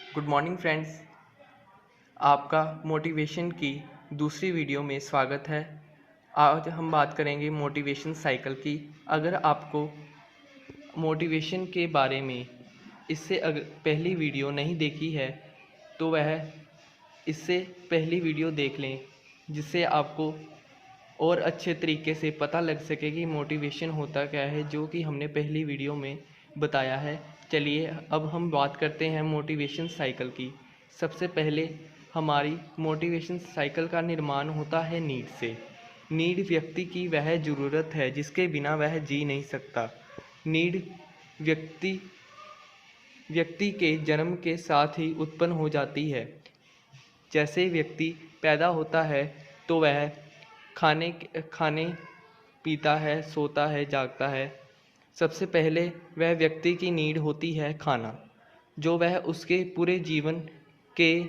Good morning friends. आपका motivation की दूसरी वीडियो में स्वागत है। आज हम बात करेंगे मोटिवेशन साइकिल की। अगर आपको मोटिवेशन के बारे में इससे अगर पहली वीडियो नहीं देखी है तो वह इससे पहली वीडियो देख लें, जिससे आपको और अच्छे तरीके से पता लग सके कि मोटिवेशन होता क्या है, जो कि हमने पहली वीडियो में बताया है। चलिए अब हम बात करते हैं मोटिवेशन साइकिल की। सबसे पहले हमारी मोटिवेशन साइकिल का निर्माण होता है नीड से। नीड व्यक्ति की वह ज़रूरत है जिसके बिना वह जी नहीं सकता। नीड व्यक्ति के जन्म के साथ ही उत्पन्न हो जाती है। जैसे व्यक्ति पैदा होता है तो वह खाने पीता है, सोता है, जागता है। सबसे पहले वह व्यक्ति की नीड होती है खाना, जो वह उसके पूरे जीवन के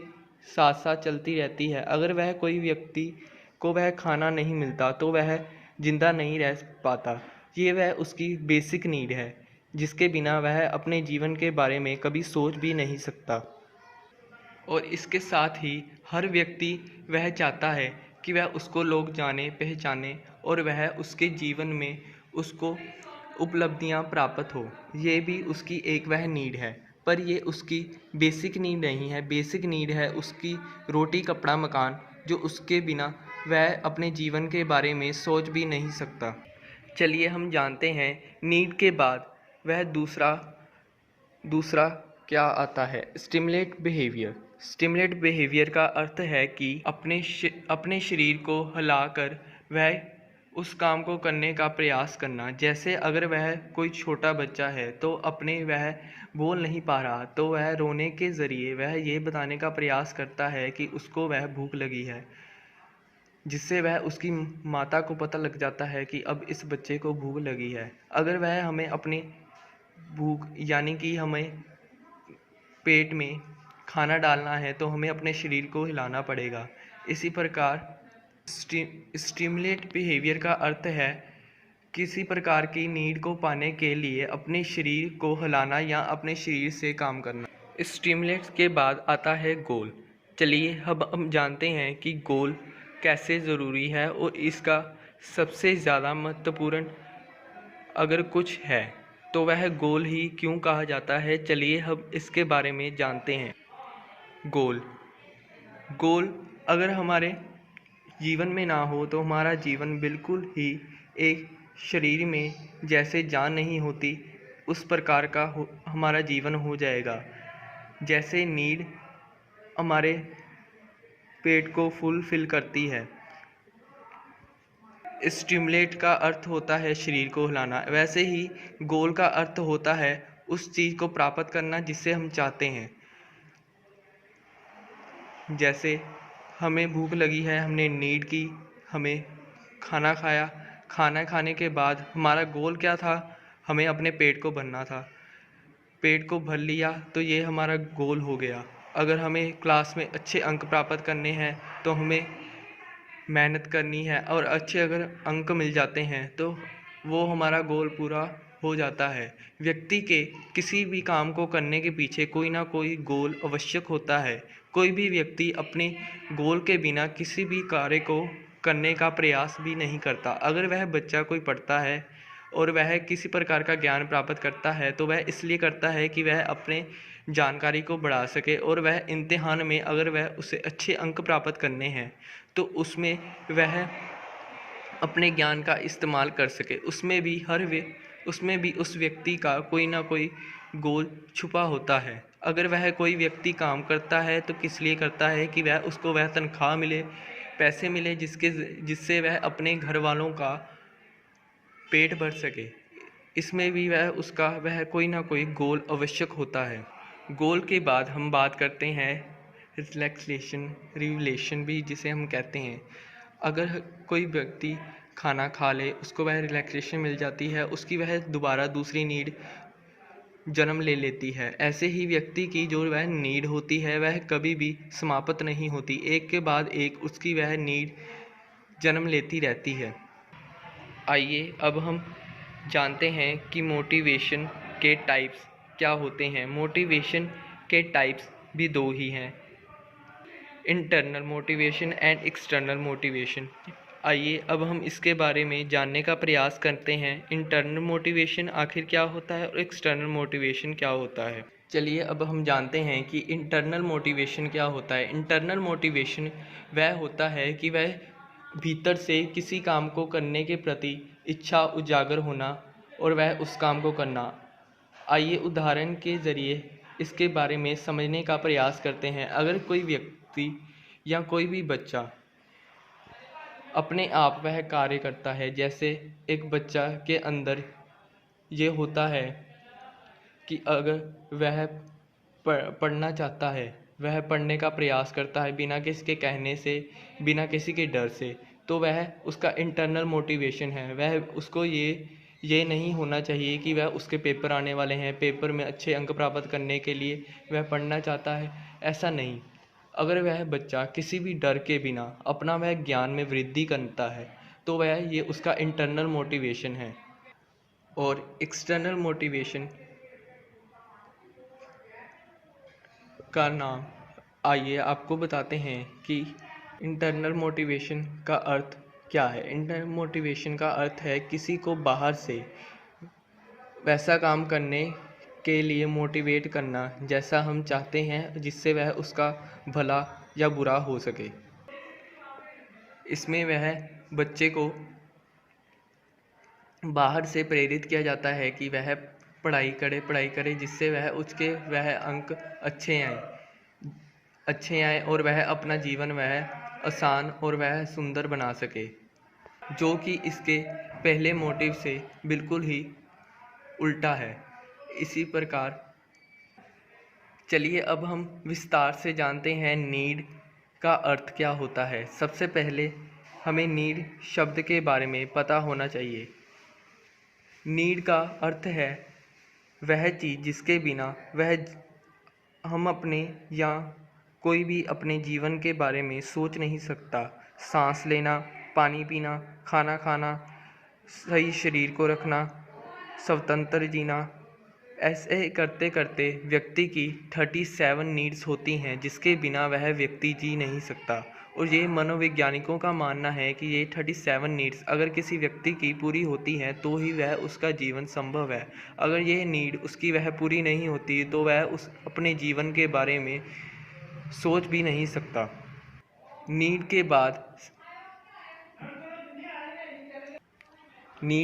साथ साथ चलती रहती है। अगर वह कोई व्यक्ति को वह खाना नहीं मिलता तो वह जिंदा नहीं रह पाता। ये वह उसकी बेसिक नीड है, जिसके बिना वह अपने जीवन के बारे में कभी सोच भी नहीं सकता। और इसके साथ ही हर व्यक्ति वह चाहता है कि वह उसको लोग जाने पहचाने और वह उसके जीवन में उसको उपलब्धियां प्राप्त हो। ये भी उसकी एक वह नीड है, पर ये उसकी बेसिक नीड नहीं है। बेसिक नीड है उसकी रोटी कपड़ा मकान, जो उसके बिना वह अपने जीवन के बारे में सोच भी नहीं सकता। चलिए हम जानते हैं नीड के बाद वह दूसरा क्या आता है। Stimulate behaviour. स्टिमुलेट बिहेवियर का अर्थ है कि अपने शरीर को हिलाकर वह उस काम को करने का प्रयास करना। जैसे अगर वह कोई छोटा बच्चा है तो वह बोल नहीं पा रहा तो वह रोने के ज़रिए वह ये बताने का प्रयास करता है कि उसको वह भूख लगी है, जिससे वह उसकी माता को पता लग जाता है कि अब इस बच्चे को भूख लगी है। अगर वह हमें अपनी भूख यानी कि हमें पेट में खाना डालना है तो हमें अपने शरीर को हिलाना पड़ेगा। इसी प्रकार स्टिमुलेट बिहेवियर का अर्थ है किसी प्रकार की नीड को पाने के लिए अपने शरीर को हिलाना या अपने शरीर से काम करना। स्टिमुलेट के बाद आता है गोल। चलिए अब हम जानते हैं कि गोल कैसे ज़रूरी है और इसका सबसे ज़्यादा महत्वपूर्ण अगर कुछ है तो वह गोल ही क्यों कहा जाता है। चलिए हम इसके बारे में जानते हैं। गोल गोल अगर हमारे जीवन में ना हो तो हमारा जीवन बिल्कुल ही एक शरीर में जैसे जान नहीं होती उस प्रकार का हमारा जीवन हो जाएगा। जैसे नीड हमारे पेट को फुलफिल करती है, स्टिमुलेट का अर्थ होता है शरीर को हिलाना, वैसे ही गोल का अर्थ होता है उस चीज़ को प्राप्त करना जिससे हम चाहते हैं। जैसे हमें भूख लगी है, हमने नीड की, हमें खाना खाया, खाना खाने के बाद हमारा गोल क्या था, हमें अपने पेट को भरना था। पेट को भर लिया तो ये हमारा गोल हो गया। अगर हमें क्लास में अच्छे अंक प्राप्त करने हैं तो हमें मेहनत करनी है और अच्छे अगर अंक मिल जाते हैं तो वो हमारा गोल पूरा हो जाता है। व्यक्ति के किसी भी काम को करने के पीछे कोई ना कोई गोल आवश्यक होता है। कोई भी व्यक्ति अपने गोल के बिना किसी भी कार्य को करने का प्रयास भी नहीं करता। अगर वह बच्चा कोई पढ़ता है और वह किसी प्रकार का ज्ञान प्राप्त करता है तो वह इसलिए करता है कि वह अपने जानकारी को बढ़ा सके और वह इम्तिहान में अगर वह उसे अच्छे अंक प्राप्त करने हैं तो उसमें वह अपने ज्ञान का इस्तेमाल कर सके। उसमें भी उस व्यक्ति का कोई ना कोई गोल छुपा होता है। अगर वह कोई व्यक्ति काम करता है तो किस लिए करता है कि उसको वह तनख्वाह मिले, पैसे मिले, जिससे वह अपने घर वालों का पेट भर सके। इसमें भी वह कोई ना कोई गोल आवश्यक होता है। गोल के बाद हम बात करते हैं रिलैक्सेशन भी जिसे हम कहते हैं। अगर कोई व्यक्ति खाना खा ले, उसको वह रिलैक्सेशन मिल जाती है, उसकी वह दोबारा दूसरी नीड जन्म ले लेती है। ऐसे ही व्यक्ति की जो वह नीड होती है वह कभी भी समाप्त नहीं होती, एक के बाद एक उसकी वह नीड जन्म लेती रहती है। आइए अब हम जानते हैं कि मोटिवेशन के टाइप्स क्या होते हैं। मोटिवेशन के टाइप्स भी दो ही हैं, internal motivation and external motivation. आइए अब हम इसके बारे में जानने का प्रयास करते हैं। इंटरनल मोटिवेशन आखिर क्या होता है और एक्सटर्नल मोटिवेशन क्या होता है। चलिए अब हम जानते हैं कि इंटरनल मोटिवेशन क्या होता है। इंटरनल मोटिवेशन वह होता है कि वह भीतर से किसी काम को करने के प्रति इच्छा उजागर होना और वह उस काम को करना। आइए उदाहरण के ज़रिए इसके बारे में समझने का प्रयास करते हैं। अगर कोई व्यक्ति या कोई भी बच्चा अपने आप वह कार्य करता है, जैसे एक बच्चा के अंदर ये होता है कि अगर वह पढ़ना चाहता है, वह पढ़ने का प्रयास करता है बिना किसी के कहने से, बिना किसी के डर से, तो वह उसका इंटरनल मोटिवेशन है। वह उसको ये नहीं होना चाहिए कि वह उसके पेपर आने वाले हैं, पेपर में अच्छे अंक प्राप्त करने के लिए वह पढ़ना चाहता है, ऐसा नहीं। अगर वह बच्चा किसी भी डर के बिना अपना वह ज्ञान में वृद्धि करता है तो वह ये उसका इंटरनल मोटिवेशन है। और एक्सटर्नल मोटिवेशन का नाम आइए आपको बताते हैं कि इंटरनल मोटिवेशन का अर्थ क्या है। इंटरनल मोटिवेशन का अर्थ है किसी को बाहर से वैसा काम करने के लिए मोटिवेट करना जैसा हम चाहते हैं, जिससे वह उसका भला या बुरा हो सके। इसमें वह बच्चे को बाहर से प्रेरित किया जाता है कि वह पढ़ाई करे जिससे वह अंक अच्छे आए और वह अपना जीवन वह आसान और वह सुंदर बना सके, जो कि इसके पहले मोटिव से बिल्कुल ही उल्टा है। इसी प्रकार चलिए अब हम विस्तार से जानते हैं नीड का अर्थ क्या होता है। सबसे पहले हमें नीड शब्द के बारे में पता होना चाहिए। नीड का अर्थ है वह चीज़ जिसके बिना हम अपने या कोई भी अपने जीवन के बारे में सोच नहीं सकता। सांस लेना, पानी पीना, खाना खाना, सही शरीर को रखना, स्वतंत्र जीना, ऐसे करते करते व्यक्ति की 37 नीड्स होती हैं जिसके बिना वह व्यक्ति जी नहीं सकता। और ये मनोवैज्ञानिकों का मानना है कि ये 37 नीड्स अगर किसी व्यक्ति की पूरी होती हैं तो ही वह उसका जीवन संभव है। अगर ये नीड उसकी वह पूरी नहीं होती तो वह उस अपने जीवन के बारे में सोच भी नहीं सकता। नीड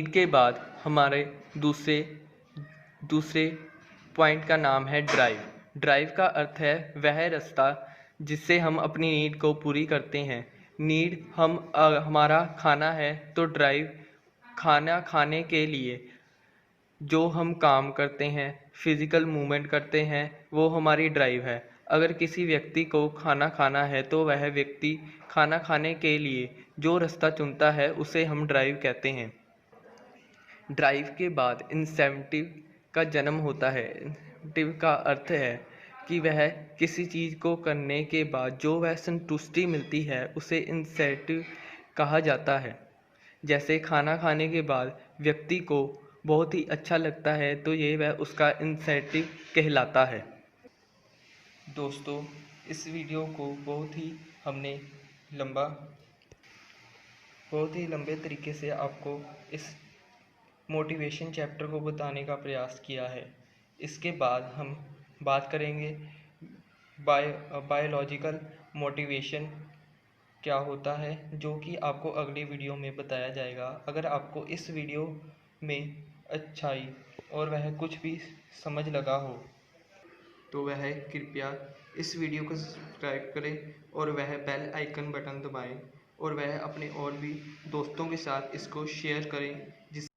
के बाद हमारे दूसरे पॉइंट का नाम है ड्राइव। ड्राइव का अर्थ है वह रास्ता जिससे हम अपनी नीड को पूरी करते हैं। नीड हमारा खाना है तो ड्राइव खाना खाने के लिए जो हम काम करते हैं, फिज़िकल मूवमेंट करते हैं, वो हमारी ड्राइव है। अगर किसी व्यक्ति को खाना खाना है तो वह व्यक्ति खाना खाने के लिए जो रास्ता चुनता है उसे हम ड्राइव कहते हैं। ड्राइव के बाद इंसेंटिव का जन्म होता है। इंसेंटिव का अर्थ है कि वह किसी चीज़ को करने के बाद जो वह संतुष्टि मिलती है उसे इंसेंटिव कहा जाता है। जैसे खाना खाने के बाद व्यक्ति को बहुत ही अच्छा लगता है तो ये वह उसका इंसेंटिव कहलाता है। दोस्तों, इस वीडियो को हमने बहुत ही लंबे तरीके से आपको इस मोटिवेशन चैप्टर को बताने का प्रयास किया है। इसके बाद हम बात करेंगे बायोलॉजिकल मोटिवेशन क्या होता है, जो कि आपको अगली वीडियो में बताया जाएगा। अगर आपको इस वीडियो में अच्छाई और वह कुछ भी समझ लगा हो तो वह कृपया इस वीडियो को सब्सक्राइब करें और वह बेल आइकन बटन दबाएं और वह अपने और भी दोस्तों के साथ इसको शेयर करें, जिस